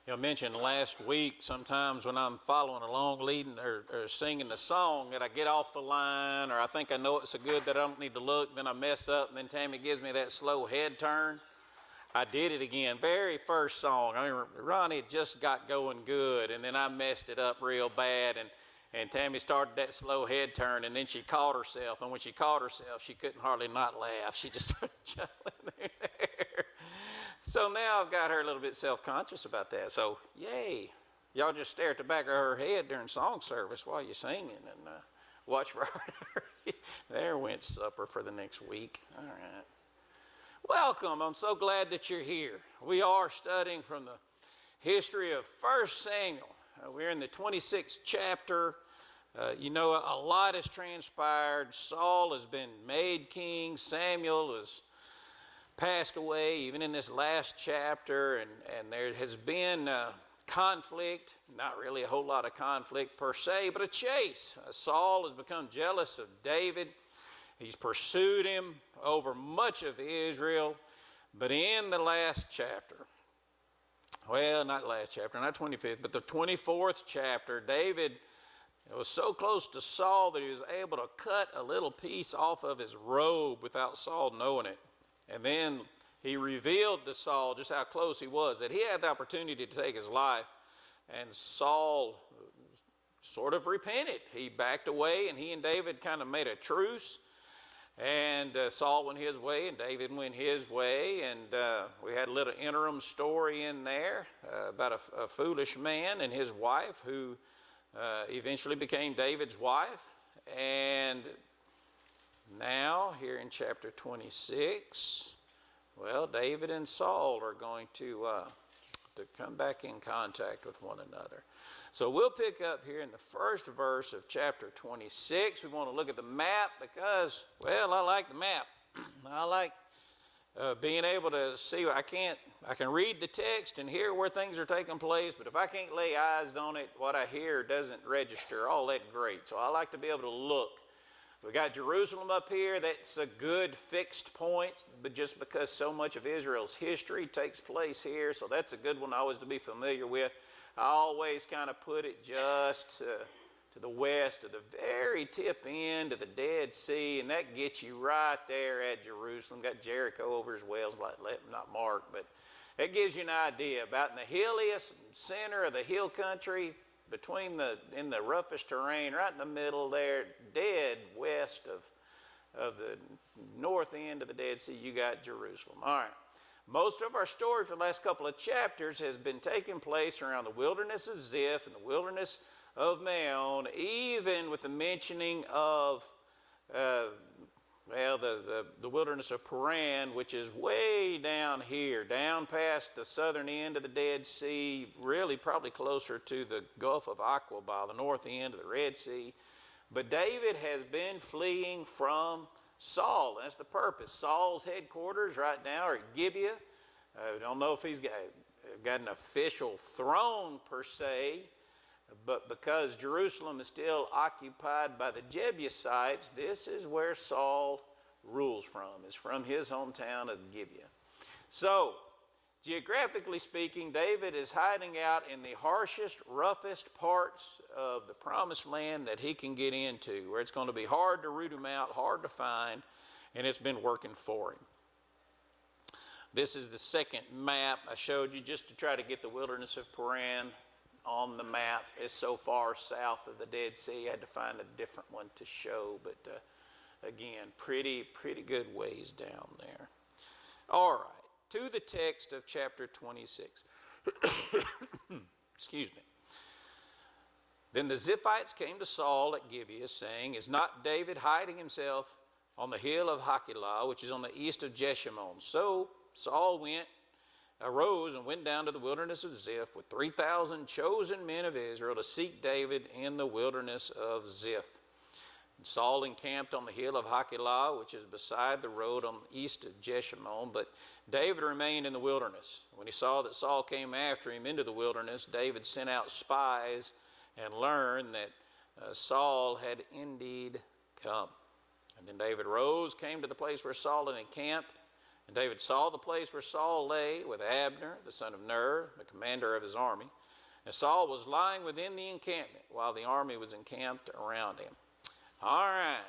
I mentioned last week, sometimes when I'm following along, leading or singing the song, that I get off the line, or I think I know it so good that I don't need to look, then I mess up, and then Tammy gives me that slow head turn. I did it again. Very first song. I mean, Ronnie just got going good, and then I messed it up real bad, and Tammy started that slow head turn, and then she caught herself, and when she caught herself, she couldn't hardly not laugh. She just started chuckling there. So now I've got her a little bit self-conscious about that. So, yay. Y'all just stare at the back of her head during song service while you're singing and watch for her. There went supper for the next week. All right. Welcome. I'm so glad that you're here. We are studying from the history of 1 Samuel. We're in the 26th chapter. A lot has transpired. Saul has been made king. Samuel has passed away, even in this last chapter, and there has been conflict, not really a whole lot of conflict per se, but a chase. Saul has become jealous of David. He's pursued him over much of Israel, but in the last chapter, well, not last chapter, not 25th, but the 24th chapter, David was so close to Saul that he was able to cut a little piece off of his robe without Saul knowing it. And then he revealed to Saul just how close he was, that he had the opportunity to take his life. And Saul sort of repented. He backed away, and he and David kind of made a truce. And Saul went his way, and David went his way. And we had a little interim story in there about a foolish man and his wife who eventually became David's wife. And now, here in chapter 26, well, David and Saul are going to come back in contact with one another. So we'll pick up here in the first verse of chapter 26. We want to look at the map because, well, I like the map. I like being able to see. I can read the text and hear where things are taking place, but if I can't lay eyes on it, what I hear doesn't register all that great. So I like to be able to look. We got Jerusalem up here. That's a good fixed point, but just because so much of Israel's history takes place here, so that's a good one always to be familiar with. I always kind of put it just to the west, to the very tip end of the Dead Sea, and that gets you right there at Jerusalem. Got Jericho over as well, not marked, but it gives you an idea. About in the hilliest center of the hill country, in the roughest terrain, right in the middle there, dead west of the north end of the Dead Sea, you got Jerusalem. All right. Most of our story for the last couple of chapters has been taking place around the wilderness of Ziph and the wilderness of Maon, even with the mentioning of the wilderness of Paran, which is way down here, down past the southern end of the Dead Sea, really probably closer to the Gulf of Aqaba, the north end of the Red Sea. But David has been fleeing from Saul. That's the purpose. Saul's headquarters right now are at Gibeah. I don't know if he's got an official throne per se, but because Jerusalem is still occupied by the Jebusites, this is where Saul rules from. It's from his hometown of Gibeah. So, geographically speaking, David is hiding out in the harshest, roughest parts of the promised land that he can get into, where it's going to be hard to root him out, hard to find, and it's been working for him. This is the second map I showed you just to try to get the wilderness of Paran on the map. It's so far south of the Dead Sea, I had to find a different one to show, but again, pretty good ways down there. All right, to the text of chapter 26. Excuse me. Then the Ziphites came to Saul at Gibeah, saying, "Is not David hiding himself on the hill of Hachilah, which is on the east of Jeshimon?" So Saul arose and went down to the wilderness of Ziph with 3,000 chosen men of Israel to seek David in the wilderness of Ziph. And Saul encamped on the hill of Hachilah, which is beside the road on the east of Jeshimon, but David remained in the wilderness. When he saw that Saul came after him into the wilderness, David sent out spies and learned that Saul had indeed come. And then David rose, came to the place where Saul had encamped, And David saw the place where Saul lay with Abner, the son of Ner, the commander of his army. And Saul was lying within the encampment while the army was encamped around him. All right,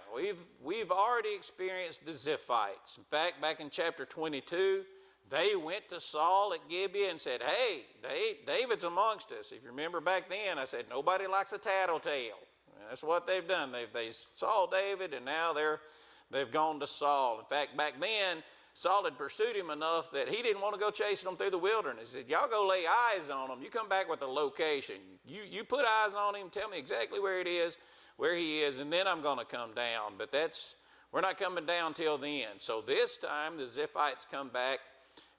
we've already experienced the Ziphites. In fact, back in chapter 22, they went to Saul at Gibeah and said, hey, David's amongst us. If you remember back then, I said, nobody likes a tattletale. And that's what they've done. They saw David, and now they've gone to Saul. In fact, back then, Saul had pursued him enough that he didn't want to go chasing them through the wilderness. He said, y'all go lay eyes on him. You come back with a location. You put eyes on him, tell me exactly where he is, and then I'm going to come down. But we're not coming down till then. So this time, the Ziphites come back,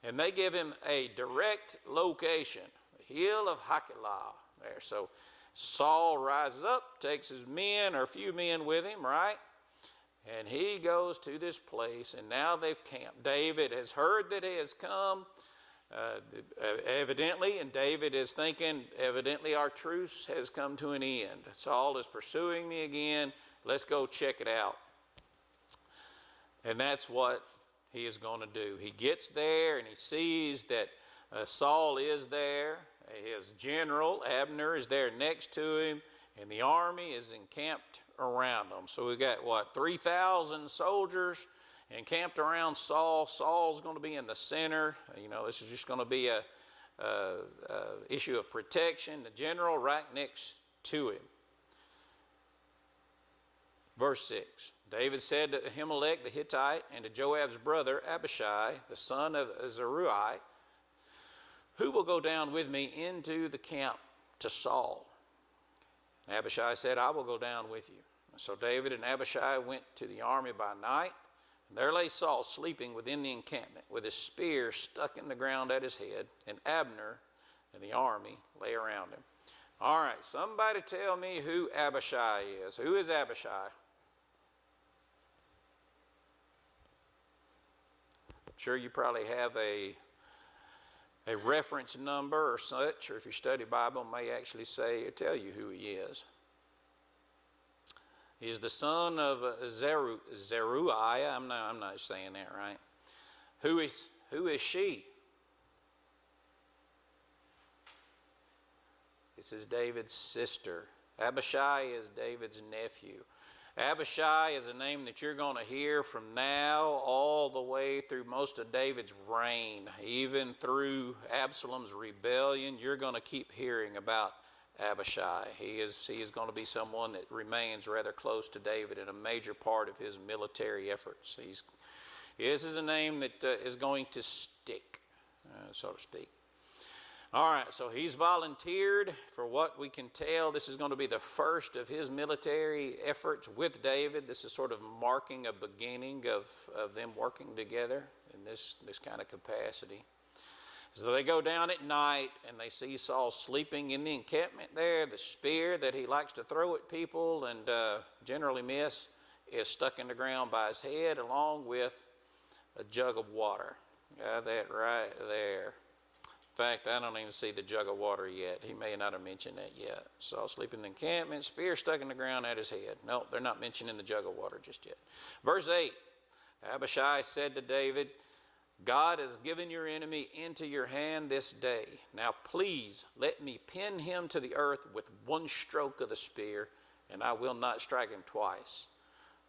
and they give him a direct location, the hill of Hachilah there. So Saul rises up, takes his men, or a few men with him, right? And he goes to this place, and now they've camped. David has heard that he has come, evidently, and David is thinking, evidently our truce has come to an end. Saul is pursuing me again. Let's go check it out. And that's what he is going to do. He gets there, and he sees that Saul is there. His general, Abner, is there next to him, and the army is encamped around them. So we got, 3,000 soldiers encamped around Saul. Saul's going to be in the center. This is just going to be a issue of protection. The general right next to him. Verse 6, David said to Ahimelech the Hittite and to Joab's brother Abishai, the son of Zeruiah, who will go down with me into the camp to Saul? Abishai said, I will go down with you. And so David and Abishai went to the army by night, and there lay Saul sleeping within the encampment, with his spear stuck in the ground at his head, and Abner and the army lay around him. All right, somebody tell me who Abishai is. Who is Abishai? I'm sure you probably have a reference number or such, or if you study Bible, it may actually tell you who he is. He is the son of Zeruiah. I'm not saying that right. Who is she? This is David's sister. Abishai is David's nephew. Abishai is a name that you're going to hear from now all the way through most of David's reign. Even through Absalom's rebellion, you're going to keep hearing about Abishai. He is going to be someone that remains rather close to David and a major part of his military efforts. This is a name that is going to stick, so to speak. All right, so he's volunteered. For what we can tell, this is going to be the first of his military efforts with David. This is sort of marking a beginning of them working together in this kind of capacity. So they go down at night, and they see Saul sleeping in the encampment there. The spear that he likes to throw at people and generally miss is stuck in the ground by his head, along with a jug of water. Got that right there. In fact, I don't even see the jug of water yet. He may not have mentioned that yet. Saul sleeping in the encampment, spear stuck in the ground at his head. No, they're not mentioning the jug of water just yet. Verse 8, Abishai said to David, God has given your enemy into your hand this day. Now please let me pin him to the earth with one stroke of the spear, and I will not strike him twice.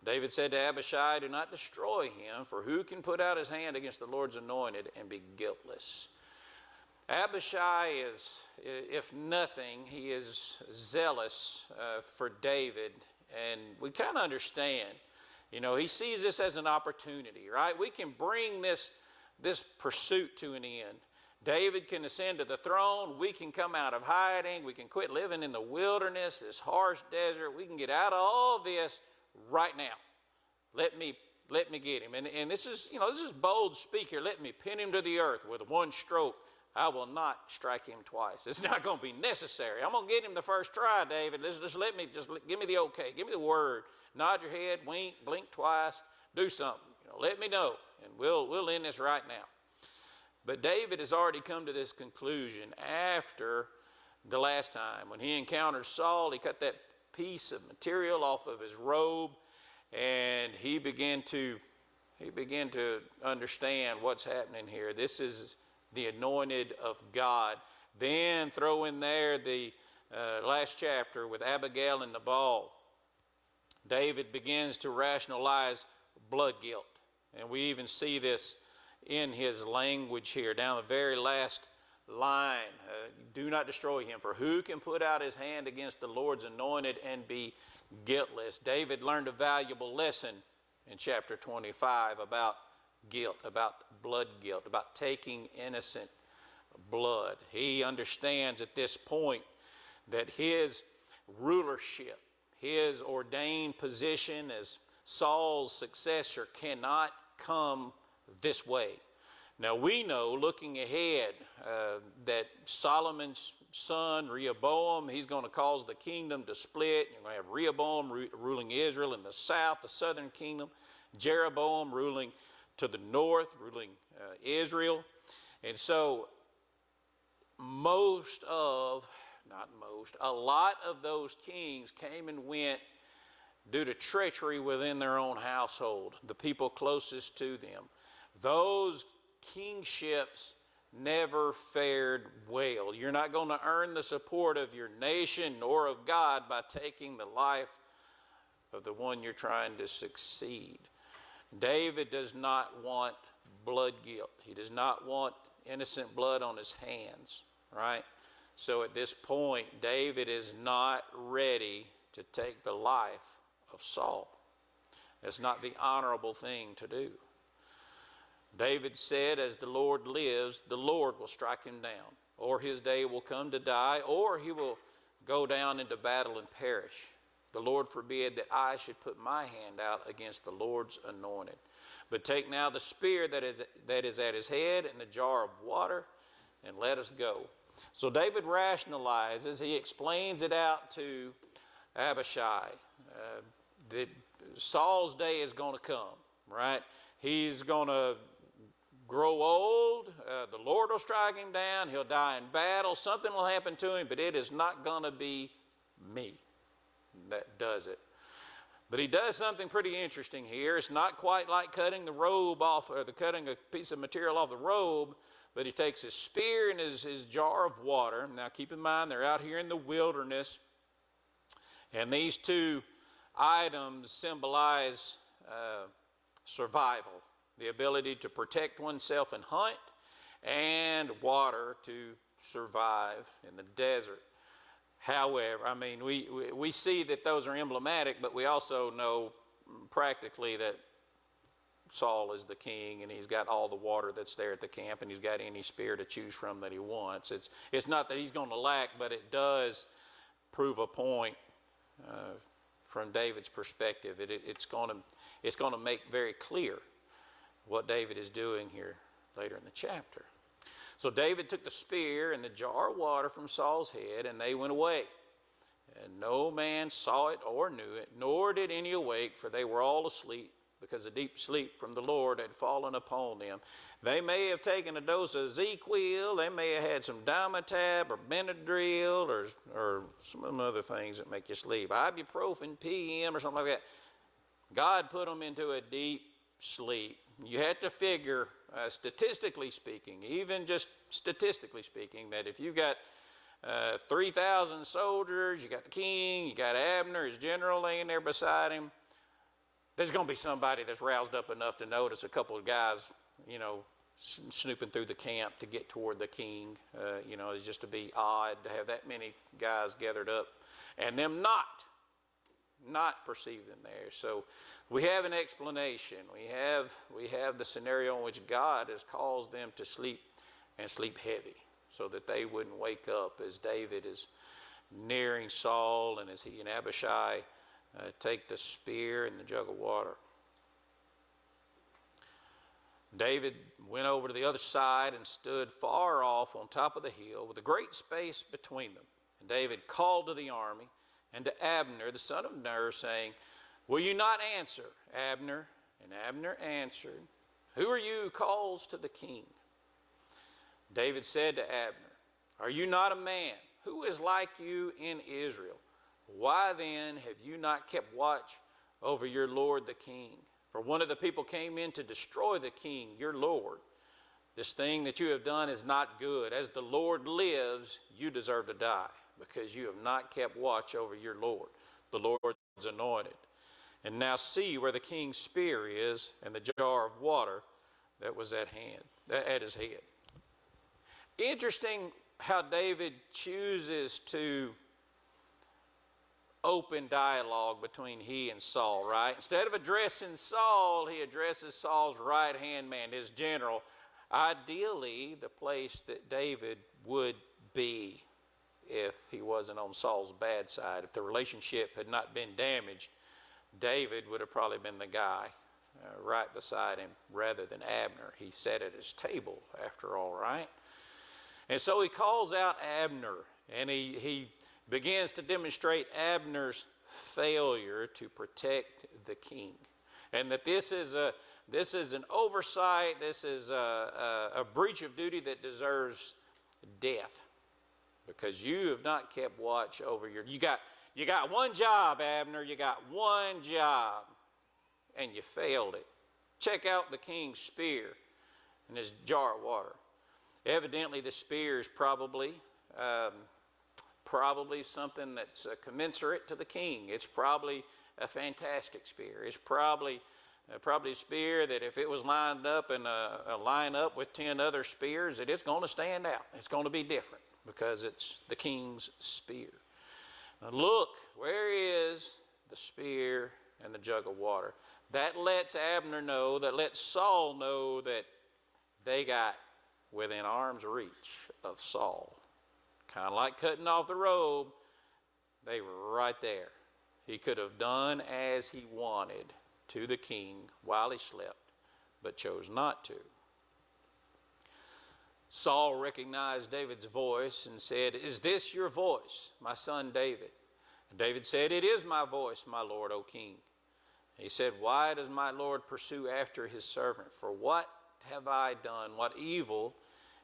David said to Abishai, do not destroy him, for who can put out his hand against the Lord's anointed and be guiltless? Abishai is, if nothing, he is zealous for David, and we kind of understand. He sees this as an opportunity, right? We can bring this pursuit to an end. David can ascend to the throne. We can come out of hiding. We can quit living in the wilderness, this harsh desert. We can get out of all this right now. Let me get him. And this is bold speaker. Let me pin him to the earth with one stroke. I will not strike him twice. It's not going to be necessary. I'm going to get him the first try, David. Just give me the okay. Give me the word. Nod your head, wink, blink twice, do something. Let me know, and we'll end this right now. But David has already come to this conclusion after the last time. When he encountered Saul, he cut that piece of material off of his robe, and he began to he began to understand what's happening here. This is the anointed of God. Then throw in there the last chapter with Abigail and Nabal. David begins to rationalize blood guilt. And we even see this in his language here, down the very last line. Do not destroy him, for who can put out his hand against the Lord's anointed and be guiltless? David learned a valuable lesson in chapter 25 about guilt, about blood guilt, about taking innocent blood. He understands at this point that his rulership, his ordained position as Saul's successor cannot come this way. Now we know, looking ahead, that Solomon's son, Rehoboam, he's going to cause the kingdom to split. You're going to have Rehoboam ruling Israel in the south, the southern kingdom. Jeroboam ruling to the north, ruling Israel. And so a lot of those kings came and went due to treachery within their own household, the people closest to them. Those kingships never fared well. You're not going to earn the support of your nation nor of God by taking the life of the one you're trying to succeed. David does not want blood guilt. He does not want innocent blood on his hands, right? So at this point, David is not ready to take the life of Saul. It's not the honorable thing to do. David said, as the Lord lives, the Lord will strike him down, or his day will come to die, or he will go down into battle and perish. The Lord forbid that I should put my hand out against the Lord's anointed. But take now the spear that is at his head and the jar of water, and let us go. So David rationalizes, he explains it out to Abishai, that Saul's day is going to come, right? He's going to grow old, the Lord will strike him down, he'll die in battle, something will happen to him, but it is not going to be me that does it. But he does something pretty interesting here. It's not quite like cutting the robe off, or cutting a piece of material off the robe, but he takes his spear and his jar of water. Now keep in mind, they're out here in the wilderness, and these two items symbolize survival, the ability to protect oneself and hunt, and water to survive in the desert. However, I mean, we see that those are emblematic, but we also know practically that Saul is the king, and he's got all the water that's there at the camp, and he's got any spear to choose from that he wants. It's not that he's going to lack, but it does prove a point from David's perspective. It's going to make very clear what David is doing here later in the chapter. So David took the spear and the jar of water from Saul's head, and they went away. And no man saw it or knew it, nor did any awake, for they were all asleep, because a deep sleep from the Lord had fallen upon them. They may have taken a dose of ZzzQuil, they may have had some Dimetap or Benadryl or some other things that make you sleep, ibuprofen, PM or something like that. God put them into a deep sleep. You had to figure, statistically speaking, even just statistically speaking, that if you got 3,000 soldiers, you got the king, you got Abner, his general laying there beside him, there's going to be somebody that's roused up enough to notice a couple of guys, snooping through the camp to get toward the king. It's just to be odd to have that many guys gathered up and them not perceive them there. So we have an explanation. We have the scenario in which God has caused them to sleep and sleep heavy, so that they wouldn't wake up as David is nearing Saul, and as he and Abishai take the spear and the jug of water. David went over to the other side and stood far off on top of the hill with a great space between them. And David called to the army and to Abner, the son of Ner, saying, "Will you not answer, Abner?" And Abner answered, "Who are you who calls to the king?" David said to Abner, "Are you not a man? Who is like you in Israel? Why then have you not kept watch over your lord the king? For one of the people came in to destroy the king, your lord. This thing that you have done is not good. As the Lord lives, you deserve to die, because you have not kept watch over your Lord, the Lord's anointed. And now see where the king's spear is, and the jar of water that was at his head. Interesting how David chooses to open dialogue between he and Saul, right? Instead of addressing Saul, he addresses Saul's right-hand man, his general. Ideally, the place that David would be if he wasn't on Saul's bad side. If the relationship had not been damaged, David would have probably been the guy right beside him rather than Abner. He sat at his table, after all, right? And so he calls out Abner, and he begins to demonstrate Abner's failure to protect the king, and that this is an oversight, this is a breach of duty that deserves death, because you have not kept watch over you got one job, Abner, you got one job, and you failed it. Check out the king's spear and his jar of water. Evidently, the spear is probably something that's commensurate to the king. It's probably a fantastic spear. It's probably a spear that if it was lined up in a line-up with 10 other spears, that it's going to stand out. It's going to be different because it's the king's spear. Now look, where is the spear and the jug of water? That lets Abner know, that lets Saul know that they got within arm's reach of Saul. Kind of like cutting off the robe, they were right there. He could have done as he wanted to the king while he slept, but chose not to. Saul recognized David's voice and said, "Is this your voice, my son David?" And David said, "It is my voice, my lord, O king." He said, "Why does my lord pursue after his servant? For what have I done? What evil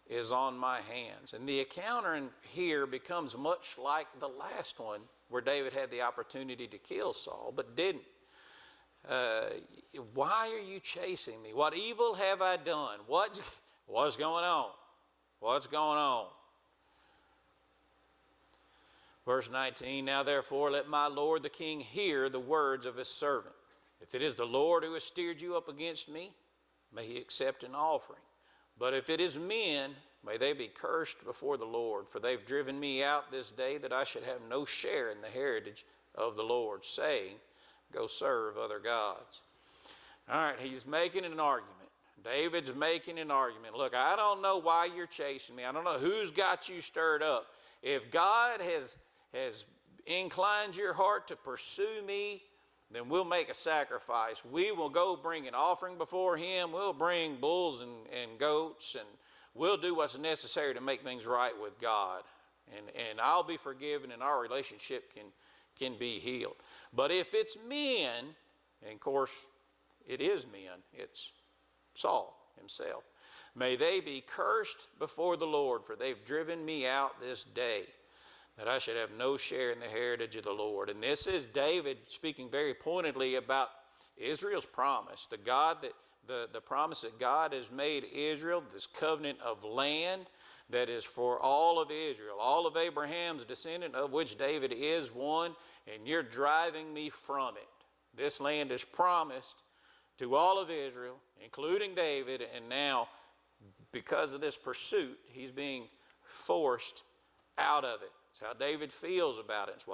is on my hands?" And the encounter here becomes much like the last one, where David had the opportunity to kill Saul, but didn't. Why are you chasing me? What evil have I done? What's going on? What's going on? Verse 19, "Now therefore let my lord the king hear the words of his servant. If it is the Lord who has steered you up against me, may he accept an offering. But if it is men, may they be cursed before the Lord, for they've driven me out this day that I should have no share in the heritage of the Lord, saying, go serve other gods." All right, he's making an argument. David's making an argument. Look, I don't know why you're chasing me. I don't know who's got you stirred up. If God has inclined your heart to pursue me, then we'll make a sacrifice. We will go bring an offering before him. We'll bring bulls and goats, and we'll do what's necessary to make things right with God. And I'll be forgiven, and our relationship can be healed. But if it's men, and of course it is men, it's Saul himself, may they be cursed before the Lord, for they've driven me out this day, that I should have no share in the heritage of the Lord. And this is David speaking very pointedly about Israel's promise, the promise that God has made Israel, this covenant of land that is for all of Israel, all of Abraham's descendant, of which David is one, and you're driving me from it. This land is promised to all of Israel, including David, and now, because of this pursuit, he's being forced out of it. That's how David feels about it.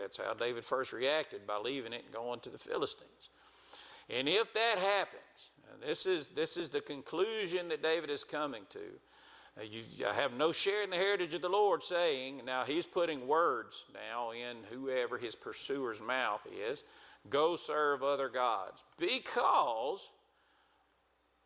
That's how David first reacted, by leaving it and going to the Philistines. And if that happens, and this is the conclusion that David is coming to, you have no share in the heritage of the Lord, saying, now he's putting words now in whoever his pursuer's mouth is, go serve other gods, because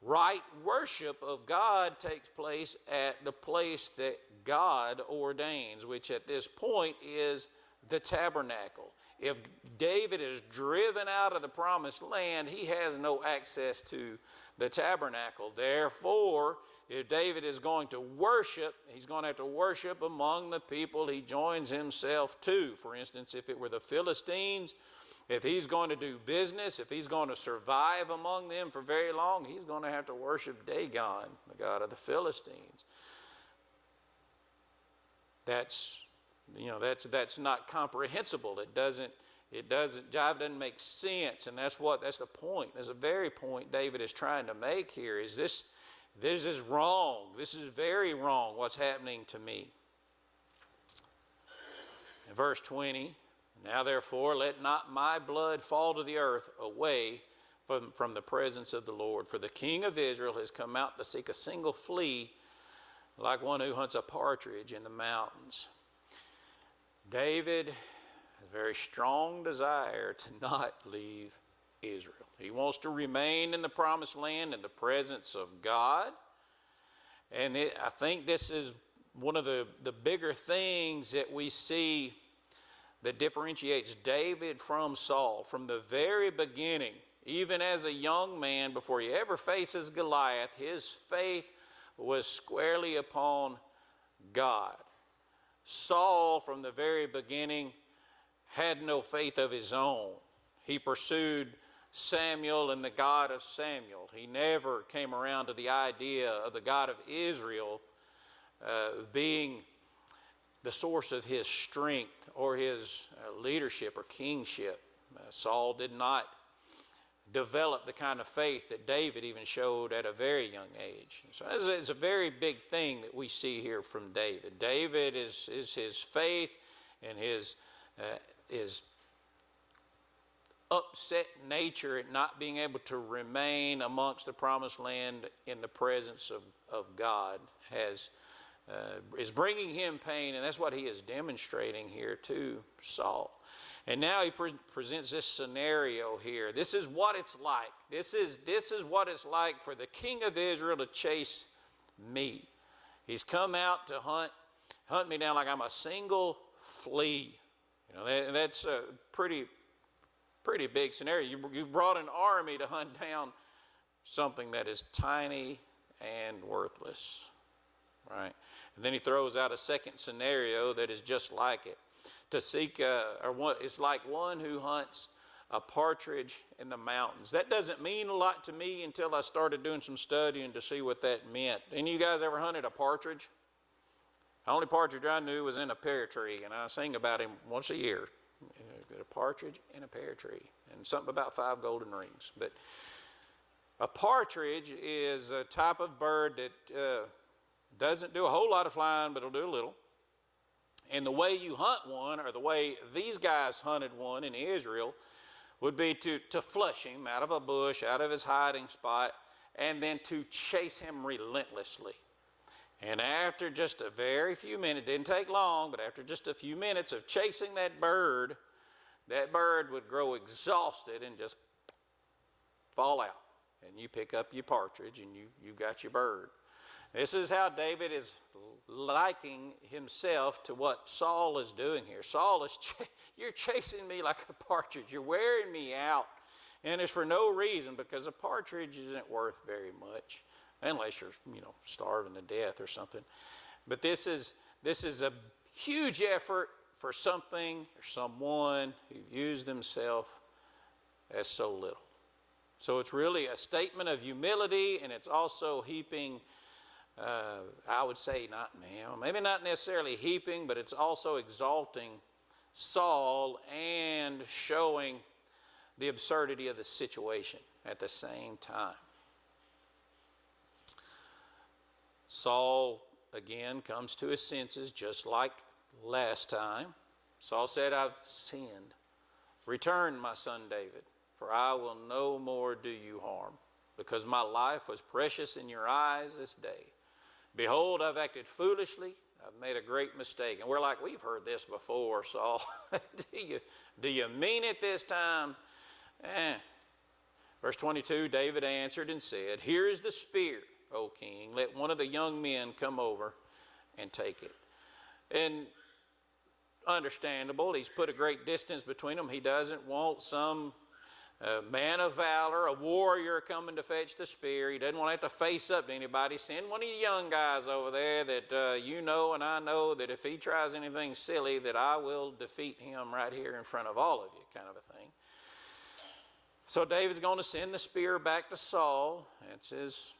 right worship of God takes place at the place that God ordains, which at this point is the tabernacle. If David is driven out of the promised land, he has no access to the tabernacle. Therefore, if David is going to worship, he's going to have to worship among the people he joins himself to. For instance, if it were the Philistines, If he's going to do business, if he's going to survive among them for very long, he's going to have to worship Dagon, the god of the Philistines. That's not comprehensible. It doesn't jive, doesn't make sense, and that's the point. That's the very point David is trying to make here. Is this is wrong. This is very wrong what's happening to me. In verse 20, now therefore let not my blood fall to the earth away from the presence of the Lord, for the king of Israel has come out to seek a single flea, like one who hunts a partridge in the mountains. David has a very strong desire to not leave Israel. He wants to remain in the promised land in the presence of God. And I think this is one of the bigger things that we see that differentiates David from Saul. From the very beginning, even as a young man, before he ever faces Goliath, his faith was squarely upon God. Saul, from the very beginning, had no faith of his own. He pursued Samuel and the God of Samuel. He never came around to the idea of the God of Israel being the source of his strength or his leadership or kingship. Saul did not develop the kind of faith that David even showed at a very young age. So it's a very big thing that we see here from David. David is his faith and his upset nature at not being able to remain amongst the promised land in the presence of God is bringing him pain, and that's what he is demonstrating here to Saul. And now he presents this scenario here. This is what it's like. This is what it's like for the king of Israel to chase me. He's come out to hunt me down like I'm a single flea. That's a pretty big scenario. You brought an army to hunt down something that is tiny and worthless, right? And then he throws out a second scenario that is just like it. To seek, it's like one who hunts a partridge in the mountains. That doesn't mean a lot to me until I started doing some studying to see what that meant. Any of you guys ever hunted a partridge? The only partridge I knew was in a pear tree, and I sing about him once a year. A partridge in a pear tree, and something about 5 golden rings. But a partridge is a type of bird that doesn't do a whole lot of flying, but it'll do a little. And the way you hunt one, or the way these guys hunted one in Israel, would be to flush him out of a bush, out of his hiding spot, and then to chase him relentlessly. And after just a very few minutes, it didn't take long, but after just a few minutes of chasing that bird would grow exhausted and just fall out. And you pick up your partridge and you got your bird. This is how David is liking himself to what Saul is doing here. Saul you're chasing me like a partridge. You're wearing me out. And it's for no reason, because a partridge isn't worth very much, unless you're, starving to death or something. But this is a huge effort for something or someone who views themselves as so little. So it's really a statement of humility, and it's also heaping, I would say, maybe not necessarily heaping, but it's also exalting Saul and showing the absurdity of the situation at the same time. Saul, again, comes to his senses just like last time. Saul said, I've sinned. Return, my son David, for I will no more do you harm, because my life was precious in your eyes this day. Behold, I've acted foolishly. I've made a great mistake. And we're like, we've heard this before, Saul. Do you mean it this time? Verse 22, David answered and said, here is the spear, O king. Let one of the young men come over and take it. And understandable, he's put a great distance between them. He doesn't want some man of valor, a warrior coming to fetch the spear. He doesn't want to have to face up to anybody. Send one of you young guys over there that you know and I know that if he tries anything silly, that I will defeat him right here in front of all of you, kind of a thing. So David's going to send the spear back to Saul. It's his,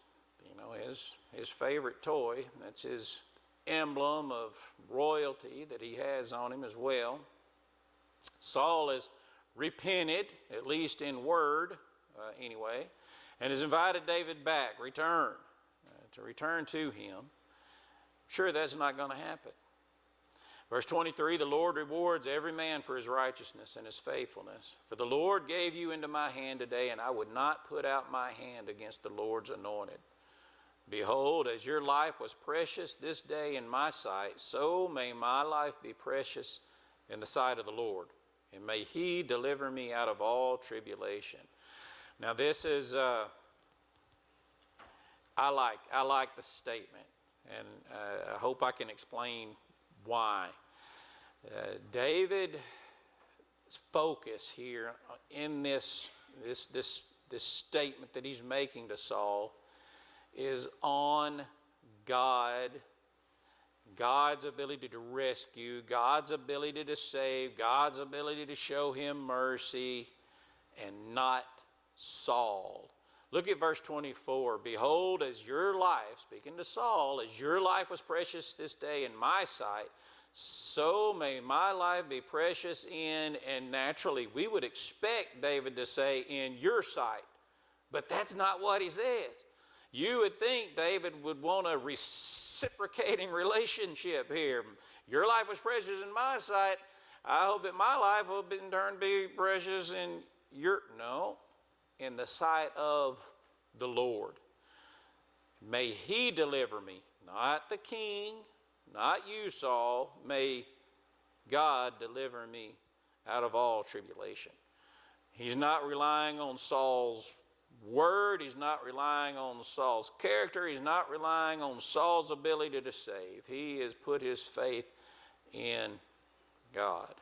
his favorite toy. That's his emblem of royalty that he has on him as well. Saul has repented, at least in word, anyway, and has invited David back, to return to him. I'm sure that's not going to happen. Verse 23, the Lord rewards every man for his righteousness and his faithfulness. For the Lord gave you into my hand today, and I would not put out my hand against the Lord's anointed. Behold, as your life was precious this day in my sight, so may my life be precious in the sight of the Lord, and may he deliver me out of all tribulation. Now this is, I like the statement, and I hope I can explain why. David's focus here in this statement that he's making to Saul is on God, God's ability to rescue, God's ability to save, God's ability to show him mercy, and not Saul. Look at verse 24. Behold, as your life, speaking to Saul, as your life was precious this day in my sight, so may my life be precious in, and naturally we would expect David to say, in your sight. But that's not what he says. You would think David would want a reciprocating relationship here. Your life was precious in my sight. I hope that my life will in turn be precious in your, no, in the sight of the Lord. May he deliver me, not the king, not you, Saul. May God deliver me out of all tribulation. He's not relying on Saul's word. He's not relying on Saul's character. He's not relying on Saul's ability to save. He has put his faith in God.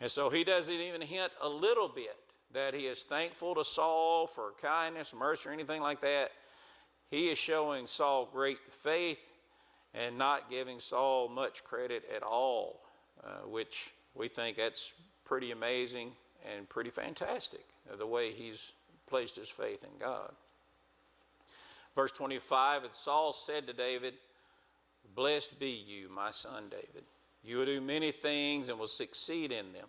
And so he doesn't even hint a little bit that he is thankful to Saul for kindness, mercy, or anything like that. He is showing Saul great faith and not giving Saul much credit at all, which we think that's pretty amazing and pretty fantastic, the way he's placed his faith in God. Verse 25, and Saul said to David, blessed be you, my son David. You will do many things and will succeed in them.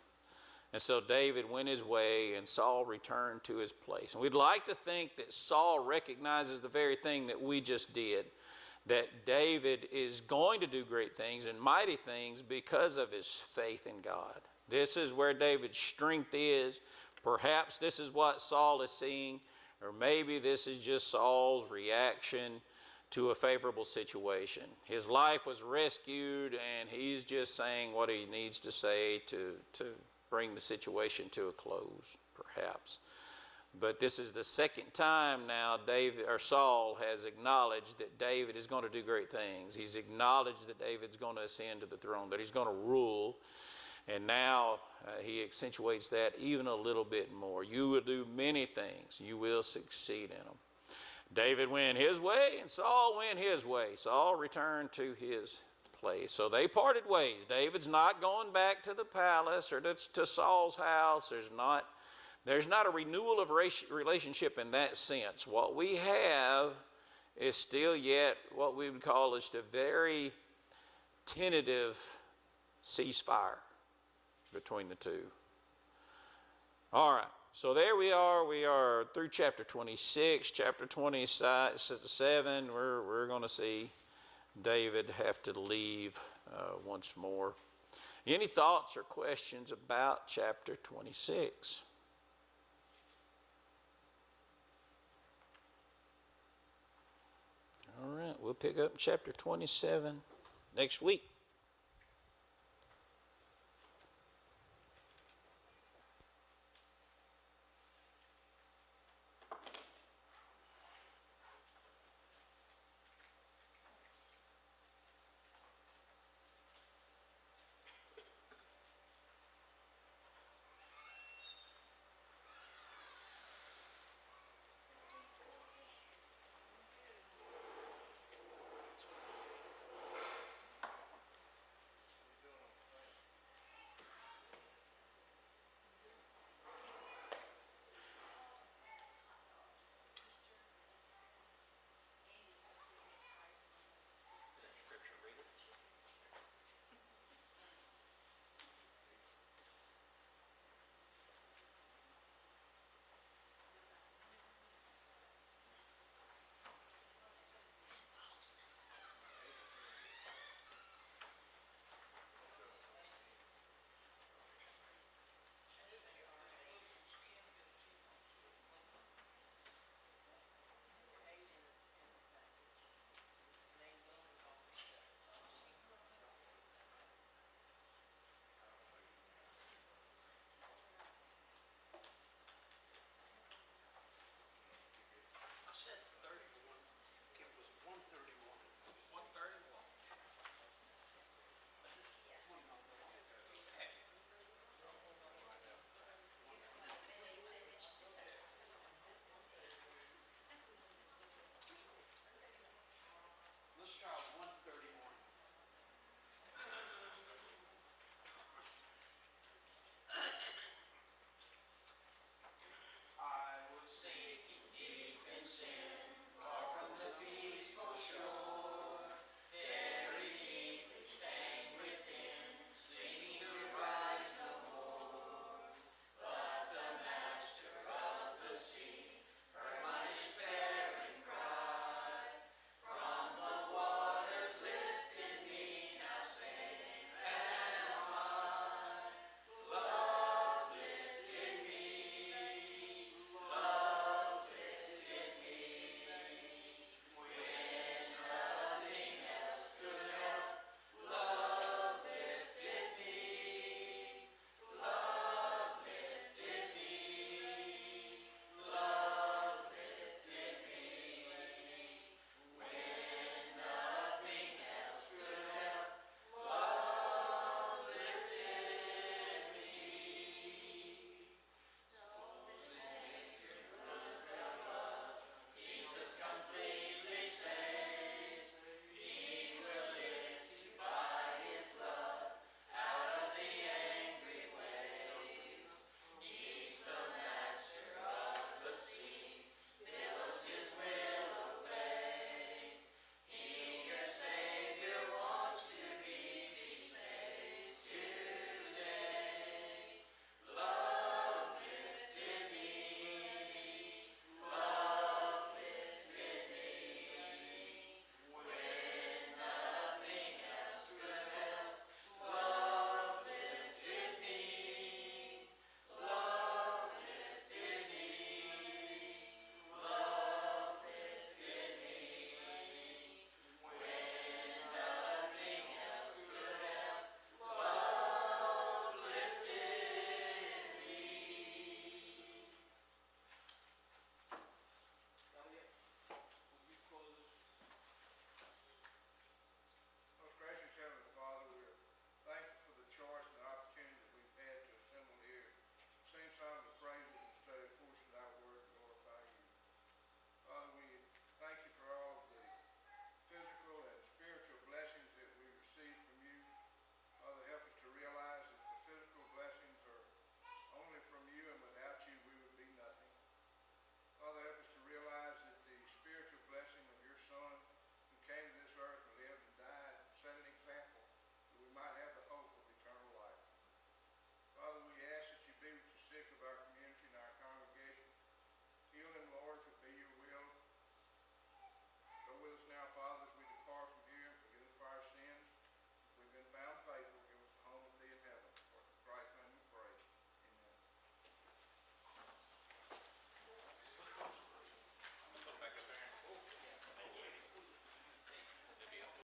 And so David went his way, and Saul returned to his place. And we'd like to think that Saul recognizes the very thing that we just did, that David is going to do great things and mighty things because of his faith in God. This is where David's strength is. Perhaps this is what Saul is seeing, or maybe this is just Saul's reaction to a favorable situation. His life was rescued, and he's just saying what he needs to say to bring the situation to a close, perhaps. But this is the second time now Saul has acknowledged that David is going to do great things. He's acknowledged that David's going to ascend to the throne, that he's going to rule. And now he accentuates that even a little bit more. You will do many things. You will succeed in them. David went his way and Saul went his way. Saul returned to his place. So they parted ways. David's not going back to the palace or to Saul's house. There's not a renewal of relationship in that sense. What we have is still yet what we would call just a very tentative ceasefire between the two. All right, so there we are. We are through chapter 26. Chapter 27, we're going to see David have to leave once more. Any thoughts or questions about chapter 26? All right, we'll pick up chapter 27 next week.